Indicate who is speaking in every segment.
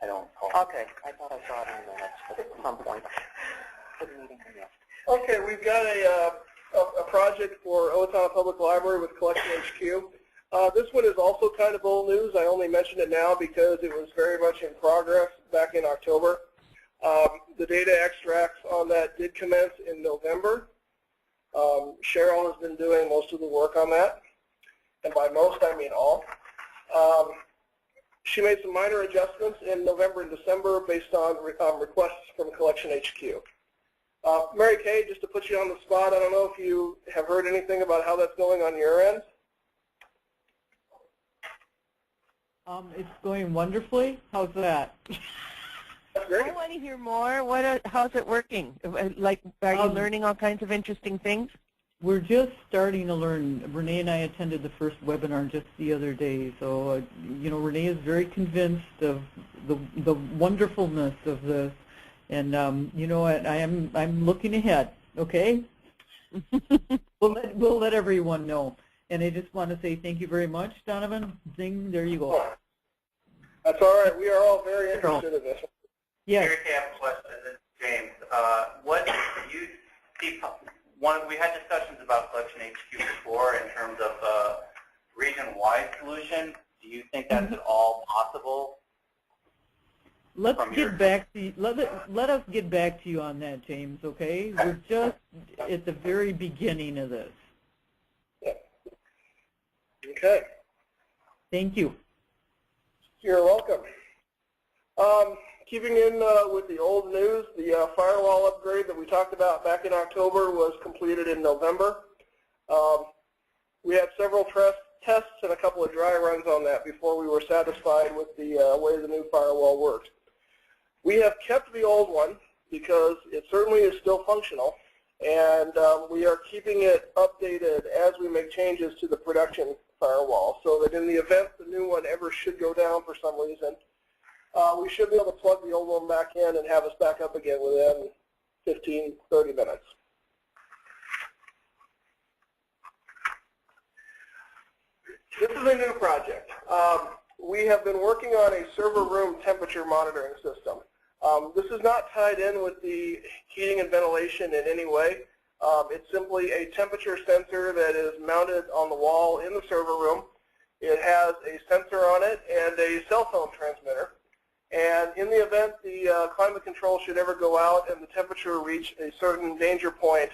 Speaker 1: I don't. Okay, I thought I saw it in the minutes, but at some point.
Speaker 2: Okay, we've got a project for Owatonna Public Library with Collection HQ. This one is also kind of old news. I only mention it now because it was very much in progress back in October. The data extracts on that did commence in November. Cheryl has been doing most of the work on that, and by most I mean all. She made some minor adjustments in November and December based on requests from Collection HQ. Mary Kay, just to put you on the spot, I don't know if you have heard anything about how that's going on your end.
Speaker 3: It's going wonderfully. How's that?
Speaker 2: That's great.
Speaker 4: I want to hear more. How's it working? Like, are you learning all kinds of interesting things?
Speaker 3: We're just starting to learn. Renee and I attended the first webinar just the other day, so you know, Renee is very convinced of the wonderfulness of this, and you know what? I'm looking ahead. Okay, we'll let everyone know. And I just want to say thank you very much, Donovan. Zing, there you go.
Speaker 2: That's all right. We are all very interested in this.
Speaker 3: Yes.
Speaker 1: Here, I have a question. This is James. What do you see? We had discussions about Collection HQ before in terms of region-wide solution. Do you think that's at all possible?
Speaker 3: Let's get back to let us get back to you on that, James. Okay, we're just at the very beginning of this.
Speaker 2: Yeah. Okay.
Speaker 3: Thank you.
Speaker 2: You're welcome. Keeping in with the old news, the firewall upgrade that we talked about back in October was completed in November. We had several tests and a couple of dry runs on that before we were satisfied with the way the new firewall worked. We have kept the old one because it certainly is still functional, and we are keeping it updated as we make changes to the production firewall, so that in the event the new one ever should go down for some reason, we should be able to plug the old one back in and have us back up again within 15, 30 minutes. This is a new project. We have been working on a server room temperature monitoring system. This is not tied in with the heating and ventilation in any way. It's simply a temperature sensor that is mounted on the wall in the server room. It has a sensor on it and a cell phone transmitter. And in the event the climate control should ever go out and the temperature reach a certain danger point,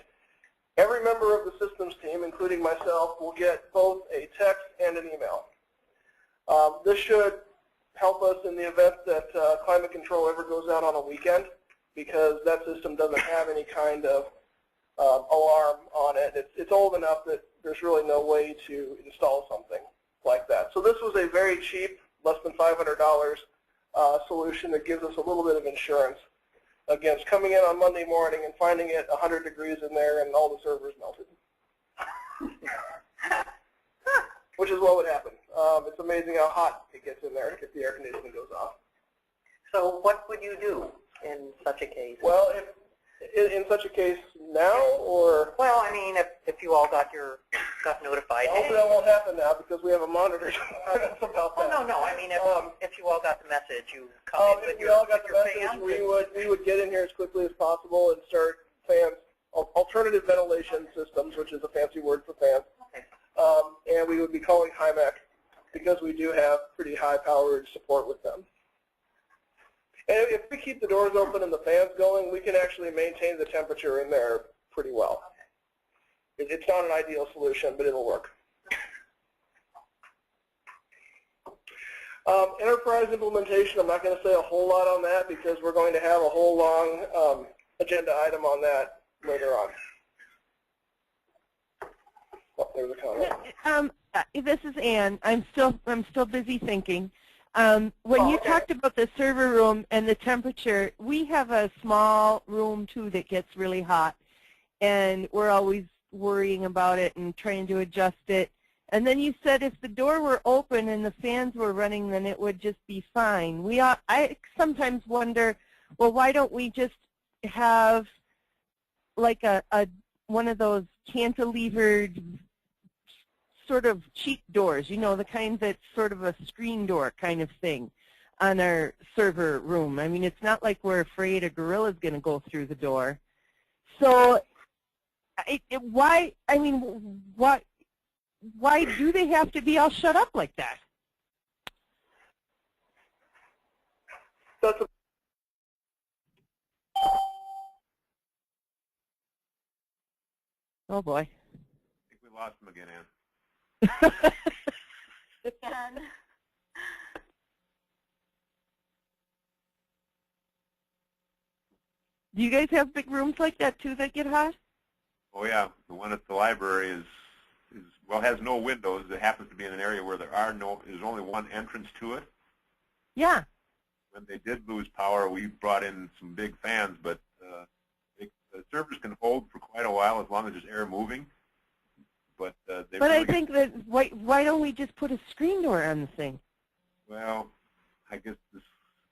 Speaker 2: every member of the systems team, including myself, will get both a text and an email. This should help us in the event that climate control ever goes out on a weekend, because that system doesn't have any kind of alarm on it. It's old enough that there's really no way to install something like that. So this was a very cheap, less than $500 solution that gives us a little bit of insurance against coming in on Monday morning and finding it 100 degrees in there and all the servers melted. Which is what would happen. It's amazing how hot it gets in there if the air conditioning goes off.
Speaker 1: So what would you do in such a case?
Speaker 2: Well, in such a case now, or?
Speaker 1: Well, I mean, if you all got notified.
Speaker 2: Hopefully that won't happen now because we have a monitor about that.
Speaker 1: Oh, no. I mean, if you all got the message, you come in with
Speaker 2: if we all got the message, we would get in here as quickly as possible and start fans, alternative ventilation systems, which is a fancy word for fans.
Speaker 1: Okay.
Speaker 2: And we would be calling HIMAC because we do have pretty high-powered support with them. And if we keep the doors open and the fans going, we can actually maintain the temperature in there pretty well. It's not an ideal solution, but it'll work. Enterprise implementation, I'm not going to say a whole lot on that because we're going to have a whole long agenda item on that later on. Oh, there's a comment.
Speaker 4: This is Ann. I'm still busy thinking. When you talked about the server room and the temperature, we have a small room too that gets really hot, and we're always worrying about it and trying to adjust it. And then you said if the door were open and the fans were running, then it would just be fine. I sometimes wonder, well, why don't we just have like one of those cantilevered sort of cheap doors, you know, the kind that's sort of a screen door kind of thing on our server room. I mean, it's not like we're afraid a gorilla's going to go through the door. So why do they have to be all shut up like that?
Speaker 2: That's a
Speaker 4: Oh, boy.
Speaker 5: I think we lost him again, Ann.
Speaker 6: Again.
Speaker 4: Do you guys have big rooms like that, too, that get hot?
Speaker 5: Oh yeah, the one at the library well, has no windows. It happens to be in an area where there's only one entrance to it.
Speaker 4: Yeah.
Speaker 5: When they did lose power, we brought in some big fans, but the servers can hold for quite a while as long as there's air moving. But
Speaker 4: I think that why don't we just put a screen door on the thing?
Speaker 5: Well, I guess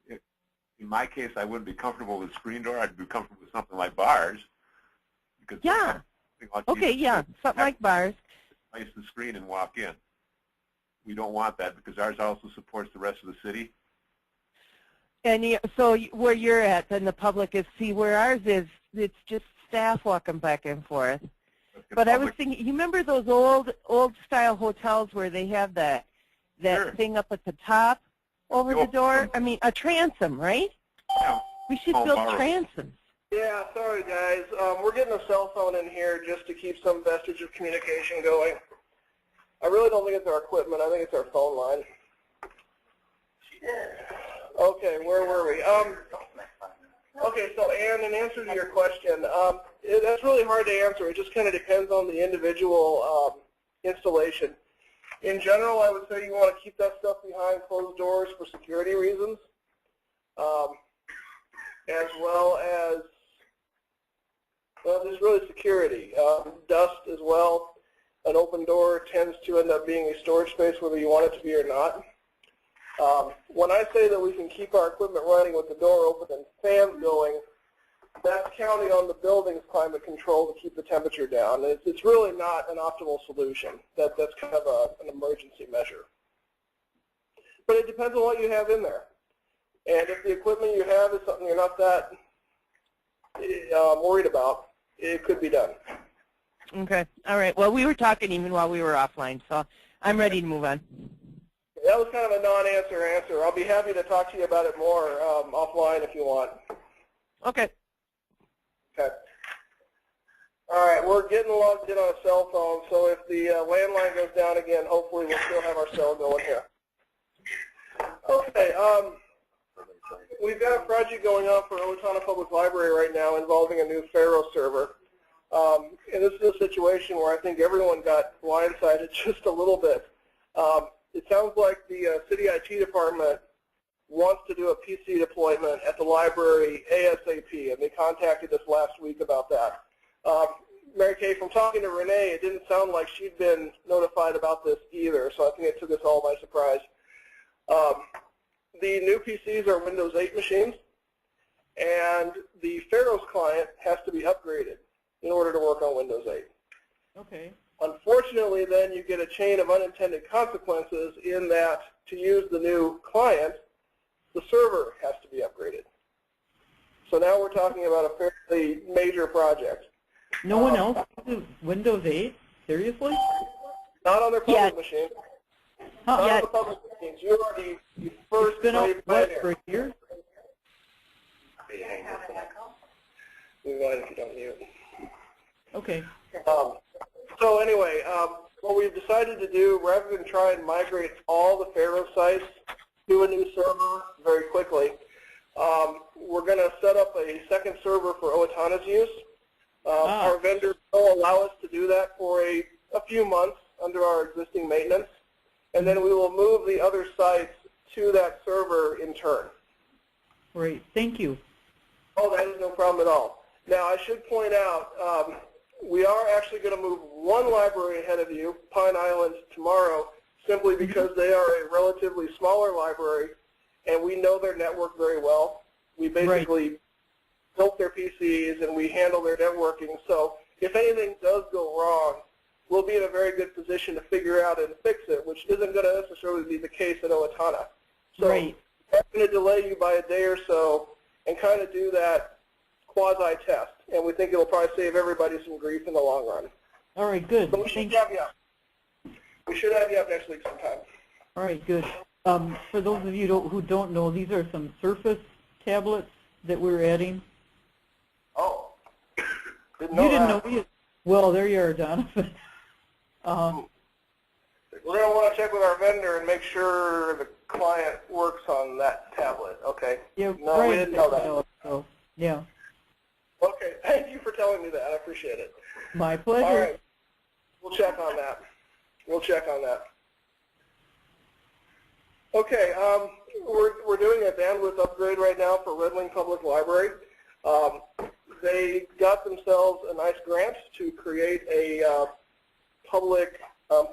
Speaker 5: in my case, I wouldn't be comfortable with a screen door. I'd be comfortable with something like bars. Because
Speaker 4: yeah. Okay, yeah, something like bars.
Speaker 5: Place the screen and walk in. We don't want that because ours also supports the rest of the city.
Speaker 4: And so where you're at, then the public is, see where ours is, it's just staff walking back and forth. But I was thinking, you remember those old style hotels where they have that
Speaker 5: Sure.
Speaker 4: thing up at the top over the door? I mean, a transom, right?
Speaker 5: Yeah.
Speaker 4: We should build transoms.
Speaker 2: Yeah, sorry guys. We're getting a cell phone in here just to keep some vestige of communication going. I really don't think it's our equipment. I think it's our phone line. Okay, where were we? Okay, so Ann, in answer to your question, that's really hard to answer. It just kind of depends on the individual installation. In general, I would say you want to keep that stuff behind closed doors for security reasons, as well as there's really security. Dust as well. An open door tends to end up being a storage space whether you want it to be or not. When I say that we can keep our equipment running with the door open and fans going, that's counting on the building's climate control to keep the temperature down. It's really not an optimal solution. That's kind of an emergency measure. But it depends on what you have in there. And if the equipment you have is something you're not that worried about, it could be done.
Speaker 4: Okay. All right. Well, we were talking even while we were offline, so I'm ready to move on.
Speaker 2: That was kind of a non-answer answer. I'll be happy to talk to you about it more offline if you want.
Speaker 4: Okay.
Speaker 2: Okay. All right, we're getting logged in on a cell phone, so if the landline goes down again, hopefully we'll still have our cell going here. Okay, we've got a project going on for Owatonna Public Library right now involving a new Faro server. And this is a situation where I think everyone got blindsided just a little bit. It sounds like the city IT department wants to do a PC deployment at the library ASAP, and they contacted us last week about that. Mary Kay, from talking to Renee, it didn't sound like she'd been notified about this either, so I think it took us all by surprise. The new PCs are Windows 8 machines, and the Pharos client has to be upgraded in order to work on Windows 8.
Speaker 3: Okay.
Speaker 2: Unfortunately, then you get a chain of unintended consequences in that to use the new client, the server has to be upgraded. So now we're talking about a fairly major project.
Speaker 3: No one else uses Windows 8? Seriously?
Speaker 2: Not on their public machine.
Speaker 3: Huh.
Speaker 2: Not on the public machines. You are the first
Speaker 3: It's been out, what, for a year?
Speaker 2: We mind if you don't mute.
Speaker 3: Okay.
Speaker 2: So anyway, what we've decided to do, rather than try and migrate all the Faro sites to a new server very quickly, we're going to set up a second server for Owatonna's use. Our vendor will allow us to do that for a few months under our existing maintenance, and then we will move the other sites to that server in turn.
Speaker 3: Great. Thank you.
Speaker 2: Oh, that is no problem at all. Now, I should point out, we are actually going to move one library ahead of you, Pine Island, tomorrow, simply because they are a relatively smaller library, and we know their network very well. We basically built their PCs, and we handle their networking. So if anything does go wrong, we'll be in a very good position to figure out and fix it, which isn't going to necessarily be the case at Owatonna. So
Speaker 3: Right.
Speaker 2: that's going to delay you by a day or so and kind of do that quasi-test. And we think it'll probably save everybody some grief in the long run.
Speaker 3: All right, good.
Speaker 2: But we should have you up. We should have you up next week sometime.
Speaker 3: All right, good. For those of you who don't know, these are some Surface tablets that we're adding.
Speaker 2: Oh.
Speaker 3: You didn't know either. Well, there you are, Donovan.
Speaker 2: We're going to want to check with our vendor and make sure the client works on that tablet. Okay.
Speaker 3: Yeah,
Speaker 2: No, we didn't know that.
Speaker 3: So, yeah.
Speaker 2: Okay. Thank you for telling me that. I appreciate it.
Speaker 3: My pleasure.
Speaker 2: All right. We'll check on that. We'll check on that. Okay. We're doing a bandwidth upgrade right now for Red Wing Public Library. They got themselves a nice grant to create a public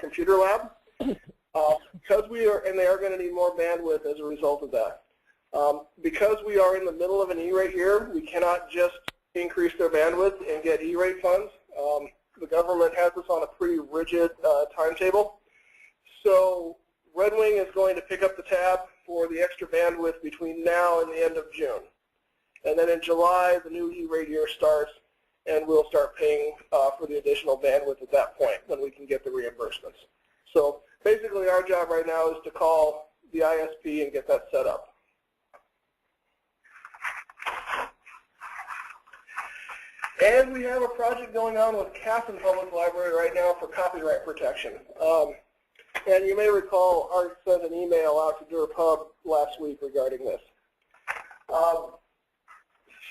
Speaker 2: computer lab because we are, and they are going to need more bandwidth as a result of that. Because we are in the middle of an E-rate year, we cannot just increase their bandwidth and get E-rate funds. The government has us on a pretty rigid timetable. So Red Wing is going to pick up the tab for the extra bandwidth between now and the end of June. And then in July, the new E-rate year starts, and we'll start paying for the additional bandwidth at that point when we can get the reimbursements. So basically our job right now is to call the ISP and get that set up. And we have a project going on with Casson Public Library right now for copyright protection. And you may recall Art sent an email out to DurPub last week regarding this.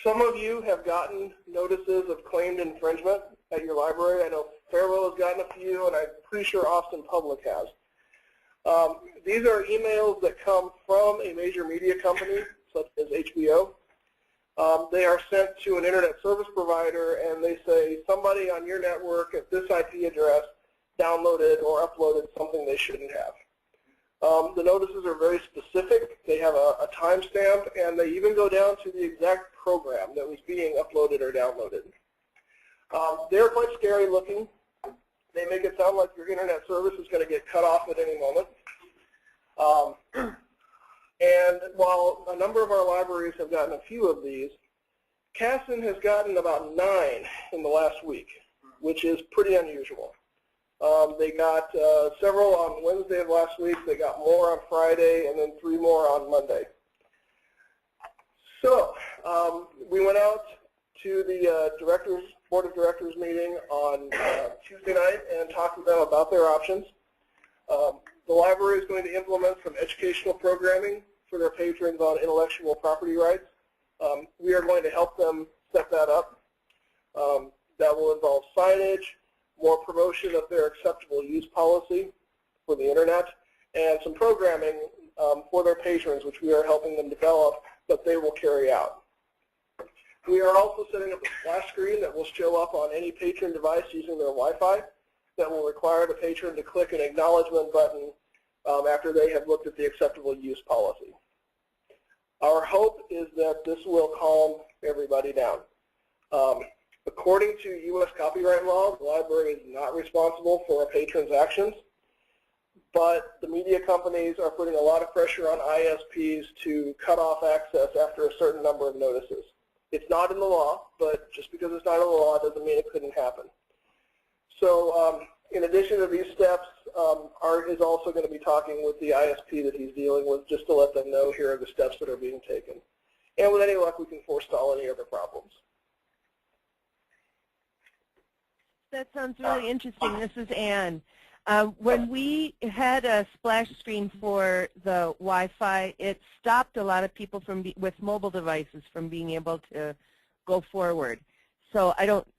Speaker 2: Some of you have gotten notices of claimed infringement at your library. I know Fairwell has gotten a few, and I'm pretty sure Austin Public has. These are emails that come from a major media company, such as HBO. They are sent to an internet service provider, and they say somebody on your network at this IP address downloaded or uploaded something they shouldn't have. The notices are very specific. They have a timestamp, and they even go down to the exact program that was being uploaded or downloaded. They're quite scary looking. They make it sound like your internet service is going to get cut off at any moment. And while a number of our libraries have gotten a few of these, Casson has gotten about 9 in the last week, which is pretty unusual. They got several on Wednesday of last week. They got more on Friday, and then 3 more on Monday. So we went out to the board of directors meeting on Tuesday night and talked with them about their options. The library is going to implement some educational programming for their patrons on intellectual property rights. We are going to help them set that up. That will involve signage, more promotion of their acceptable use policy for the internet, and some programming for their patrons, which we are helping them develop, but they will carry out. We are also setting up a splash screen that will show up on any patron device using their Wi-Fi that will require the patron to click an acknowledgement button after they have looked at the acceptable use policy. Our hope is that this will calm everybody down. According to U.S. copyright law, the library is not responsible for a patron's actions, but the media companies are putting a lot of pressure on ISPs to cut off access after a certain number of notices. It's not in the law, but just because it's not in the law doesn't mean it couldn't happen. So in addition to these steps, Art is also going to be talking with the ISP that he's dealing with just to let them know here are the steps that are being taken. And with any luck, we can forestall any other problems.
Speaker 4: That sounds really interesting. This is Ann. When we had a splash screen for the Wi-Fi, it stopped a lot of people from with mobile devices from being able to go forward. So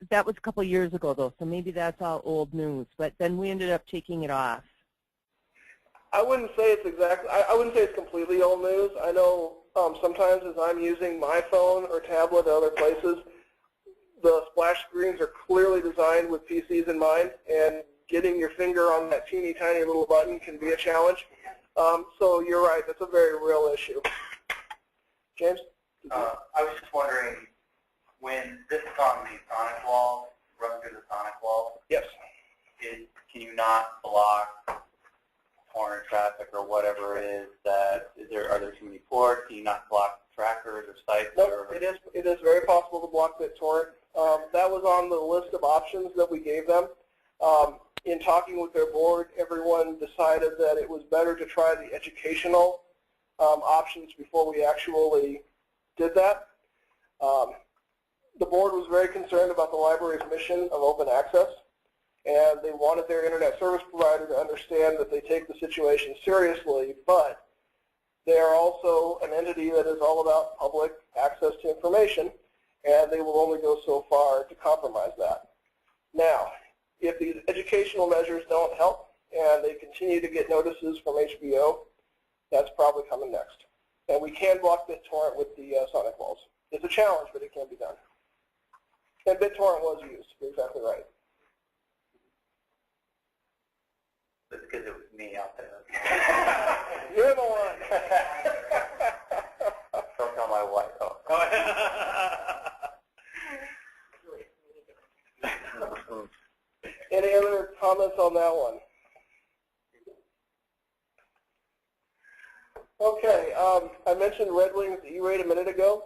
Speaker 4: that was a couple of years ago though, so maybe that's all old news, but then we ended up taking it off.
Speaker 2: I wouldn't say it's I wouldn't say it's completely old news. I know sometimes as I'm using my phone or tablet or other places, the splash screens are clearly designed with PCs in mind, and getting your finger on that teeny tiny little button can be a challenge. So you're right, that's a very real issue. James?
Speaker 1: I was just wondering, when this is on the sonic wall, run through the sonic wall,
Speaker 2: Yes.
Speaker 1: sites?
Speaker 2: Nope,
Speaker 1: Or?
Speaker 2: it is very possible to block BitTorrent. That was on the list of options that we gave them. In talking with their board, everyone decided that it was better to try the educational options before we actually did that. The board was very concerned about the library's mission of open access, and they wanted their internet service provider to understand that they take the situation seriously, but they are also an entity that is all about public access to information, and they will only go so far to compromise that. Now, if these educational measures don't help and they continue to get notices from HBO, that's probably coming next. And we can block BitTorrent with the sonic walls. It's a challenge, but it can be done. And BitTorrent was used. You're exactly right.
Speaker 1: It's because it was me out there.
Speaker 2: You're the one.
Speaker 1: Don't tell my wife. Oh.
Speaker 2: Any other comments on that one? Okay, I mentioned Red Wing's E-rate a minute ago.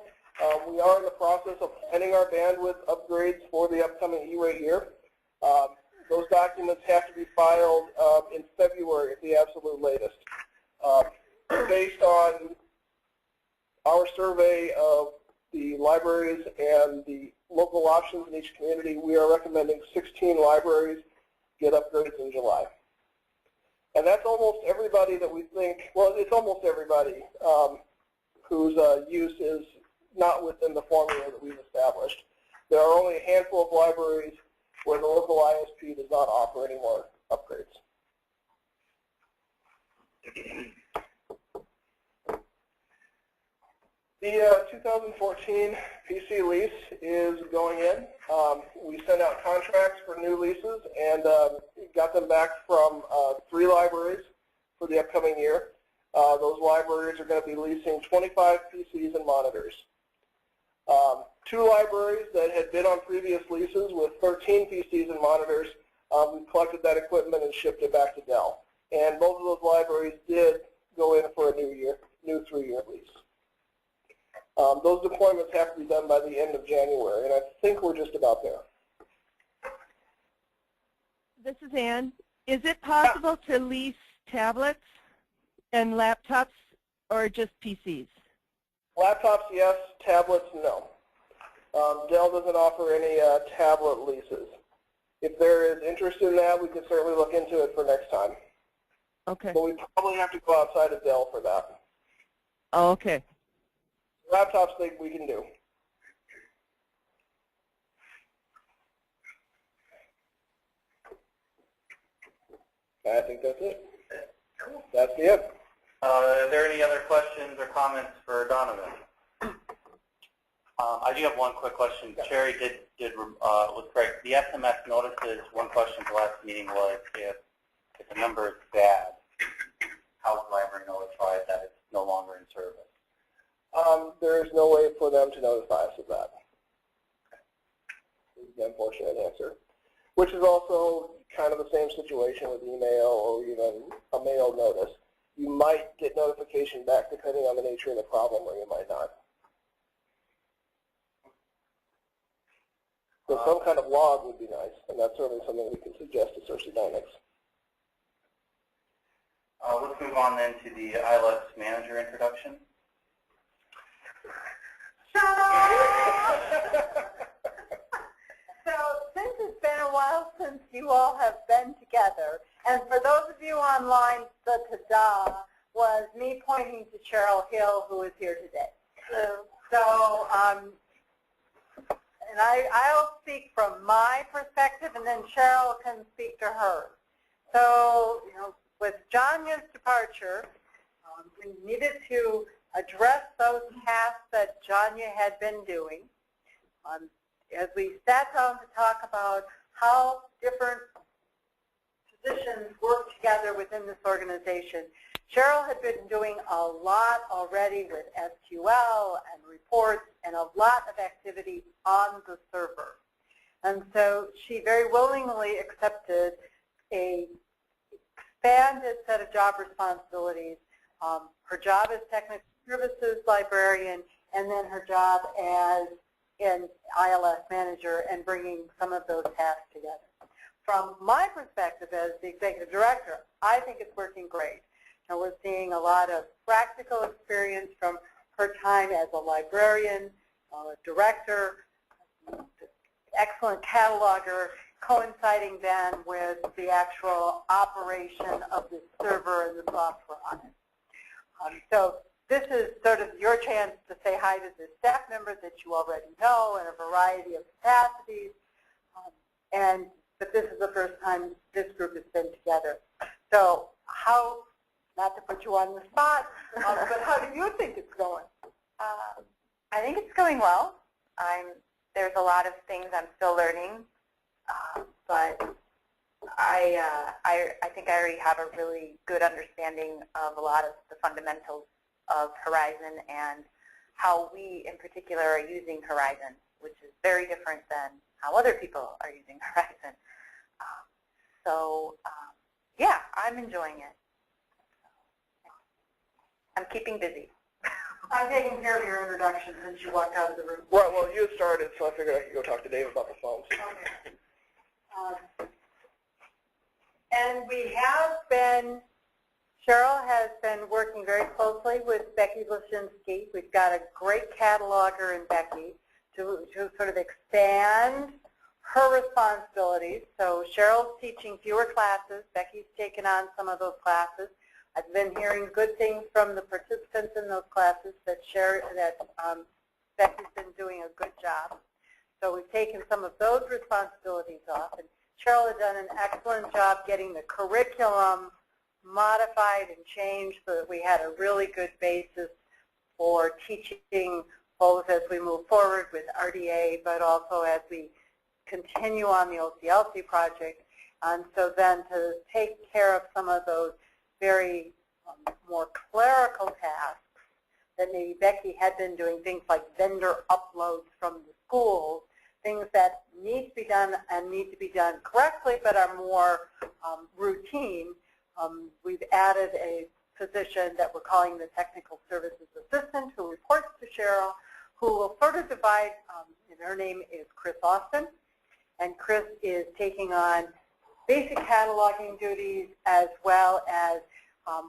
Speaker 2: We are in the process of planning our bandwidth upgrades for the upcoming E-rate year. Those documents have to be filed in February at the absolute latest. Based on our survey of the libraries and the local options in each community, we are recommending 16 libraries get upgrades in July. And that's almost everybody that we think, well, it's almost everybody whose use is not within the formula that we've established. There are only a handful of libraries where the local ISP does not offer any more upgrades. The 2014 PC lease is going in. We sent out contracts for new leases and got them back from 3 libraries for the upcoming year. Those libraries are going to be leasing 25 PCs and monitors. 2 libraries that had been on previous leases with 13 PCs and monitors, we collected that equipment and shipped it back to Dell. And both of those libraries did go in for a new 3-year lease. Those deployments have to be done by the end of January, and I think we're just about there.
Speaker 4: This is Ann. Is it possible to lease tablets and laptops or just PCs?
Speaker 2: Laptops, yes. Tablets, no. Dell doesn't offer any tablet leases. If there is interest in that, we can certainly look into it for next time.
Speaker 4: Okay.
Speaker 2: But we probably have to go outside of Dell for that.
Speaker 4: Oh, okay.
Speaker 2: Laptops, we can do. I think that's it. That's the end.
Speaker 1: Are there any other questions or comments for Donovan? I do have one quick question. Yeah. Sherry was correct. The SMS notices, one question at the last meeting was if a number is bad, how is the library notified that it's no longer in service?
Speaker 2: There is no way for them to notify us of that. This is the unfortunate answer, which is also kind of the same situation with email or even a mail notice. You might get notification back depending on the nature of the problem, or you might not. So some kind of log would be nice, and that's certainly something we can suggest to Source Dynamics.
Speaker 1: Let's move on then to the ILS manager introduction.
Speaker 6: So since it's been a while since you all have been together, and for those of you online, the ta-da was me pointing to Cheryl Hill, who is here today. So and I'll speak from my perspective, and then Cheryl can speak to hers. So, with Janya's departure, we needed to address those tasks that Janya had been doing. As we sat down to talk about how different positions work together within this organization, Cheryl had been doing a lot already with SQL and reports and a lot of activity on the server. And so she very willingly accepted a expanded set of job responsibilities. Her job as technical services librarian, and then her job as an ILS manager and bringing some of those tasks together. From my perspective as the executive director, I think it's working great. And we're seeing a lot of practical experience from her time as a librarian, director, excellent cataloger, coinciding then with the actual operation of the server and the software on it. So this is sort of your chance to say hi to the staff members that you already know in a variety of capacities. But this is the first time this group has been together. So how, not to put you on the spot, but how do you think it's going?
Speaker 7: I think it's going well. There's a lot of things I'm still learning, but I think I already have a really good understanding of a lot of the fundamentals of Horizon and how we in particular are using Horizon, which is very different than how other people are using Horizon. Yeah, I'm enjoying it. I'm keeping busy.
Speaker 6: I'm taking care of your introduction since you walked out of the room.
Speaker 2: Right, well, you started, so I figured I could go talk to Dave about the phones.
Speaker 6: Okay. And we have been, Cheryl has been working very closely with Becky Lashinsky. We've got a great cataloger in Becky to sort of expand her responsibilities. So Cheryl's teaching fewer classes. Becky's taken on some of those classes. I've been hearing good things from the participants in those classes that Becky's been doing a good job. So we've taken some of those responsibilities off, and Cheryl has done an excellent job getting the curriculum modified and changed so that we had a really good basis for teaching both as we move forward with RDA, but also as we continue on the OCLC project. And so then to take care of some of those very more clerical tasks that maybe Becky had been doing, things like vendor uploads from the schools, things that need to be done and need to be done correctly but are more routine. We've added a position that we're calling the Technical Services Assistant who reports to Cheryl, who will sort of divide, and her name is Chris Austin, and Chris is taking on basic cataloging duties as well as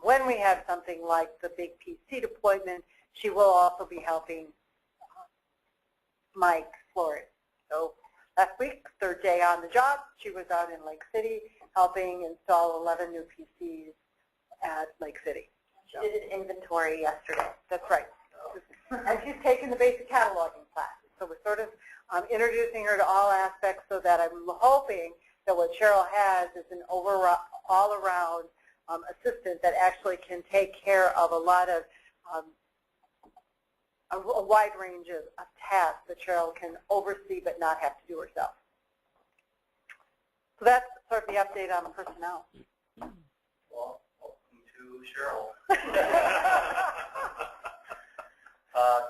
Speaker 6: when we have something like the big PC deployment, she will also be helping Mike Flores. So last week, third day on the job, she was out in Lake City helping install 11 new PCs at Lake City.
Speaker 7: She did an inventory yesterday.
Speaker 6: That's right. And she's taken the basic cataloging class. So we're sort of introducing her to all aspects so that I'm hoping that what Cheryl has is an all-around assistant that actually can take care of a lot of a wide range of tasks that Cheryl can oversee but not have to do herself. So that's sort of the update on personnel.
Speaker 1: Well, welcome to Cheryl.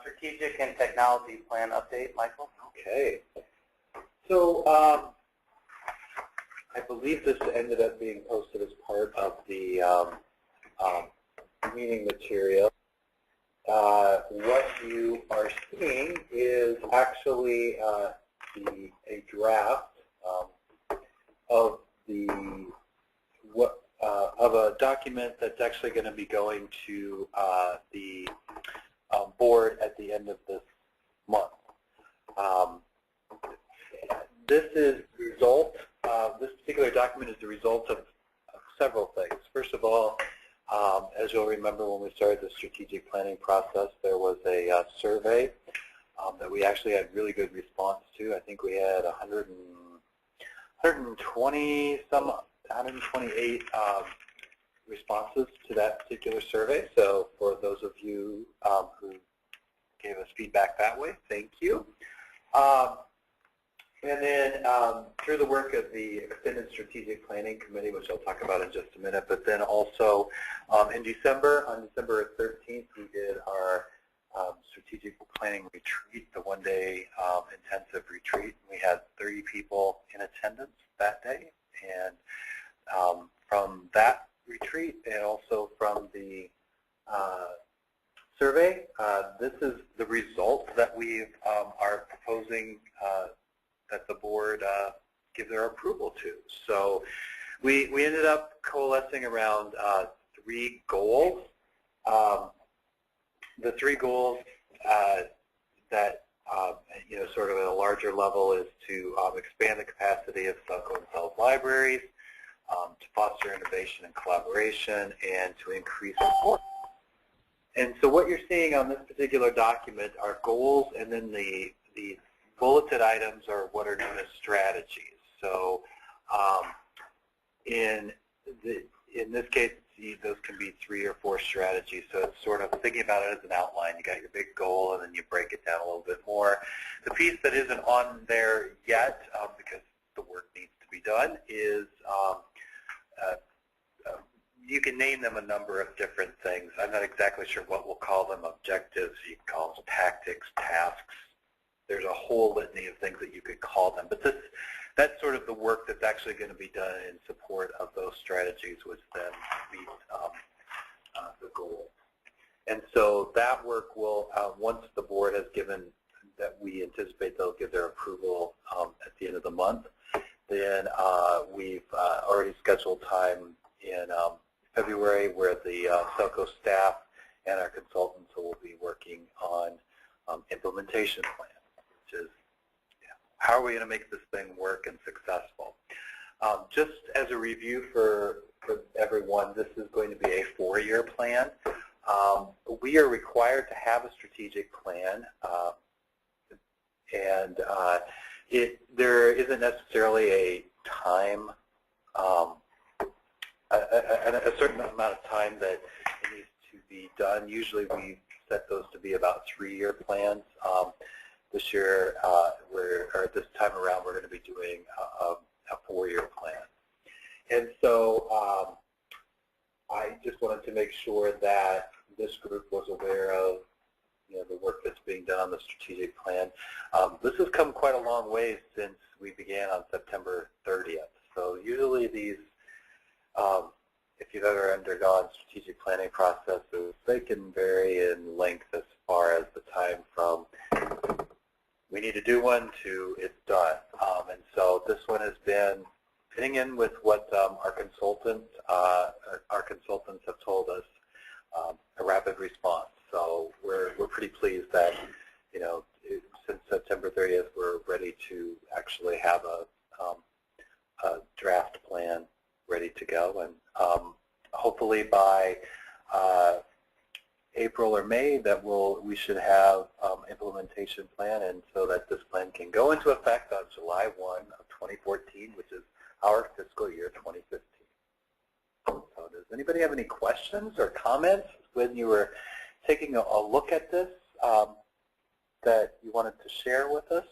Speaker 1: Strategic and technology plan update, Michael.
Speaker 8: Okay. So I believe this ended up being posted as part of the meeting material. What you are seeing is actually a draft of a document that's actually going to be going to the board at the end of this month. This is the result. This particular document is the result of several things. First of all, as you'll remember when we started the strategic planning process, there was a survey that we actually had really good response to. I think we had 128 responses to that particular survey. So for those of you who gave us feedback that way, thank you. And then through the work of the Extended Strategic Planning Committee, which I'll talk about in just a minute, but then also in December, on December 13th, we did our strategic planning retreat, the one-day intensive retreat. We had 30 people in attendance that day. And from that retreat and also from the survey. This is the result that we are proposing that the board give their approval to. So we ended up coalescing around 3 goals. The 3 goals that sort of at a larger level is to expand the capacity of SELCO and SELCO libraries, to foster innovation and collaboration, and to increase support. And so what you're seeing on this particular document are goals, and then the bulleted items are what are known as strategies. So in this case, those can be 3 or 4 strategies. So it's sort of thinking about it as an outline. You got your big goal, and then you break it down a little bit more. The piece that isn't on there yet, because the work needs to be done, is you can name them a number of different things. I'm not exactly sure what we'll call them. Objectives, you can call them tactics, tasks. There's a whole litany of things that you could call them. But that's sort of the work that's actually going to be done in support of those strategies, which then meet the goal. And so that work will, once the board has given, that we anticipate they'll give their approval at the end of the month, then we've already scheduled time in February where the SELCO staff and our consultants will be working on implementation plan, which is how are we going to make this thing work and successful. Just as a review for everyone, this is going to be a 4-year plan. We are required to have a strategic plan, and there isn't necessarily a time, a certain amount of time that it needs to be done. Usually we set those to be about 3-year plans. This year, or this time around, we're going to be doing a 4-year plan. And so I just wanted to make sure that this group was aware of the work that's being done on the strategic plan. This has come quite a long way since we began on September 30th. So usually these, if you've ever undergone strategic planning processes, they can vary in length as far as the time from we need to do one to it's done. And so this one has been fitting in with what our consultants have told us, a rapid response. So we're pretty pleased that since September 30th we're ready to actually have a draft plan ready to go, and hopefully by April or May that we should have implementation plan, and so that this plan can go into effect on July 1 of 2014, which is our fiscal year 2015. So does anybody have any questions or comments when you were taking a look at this that you wanted to share with us?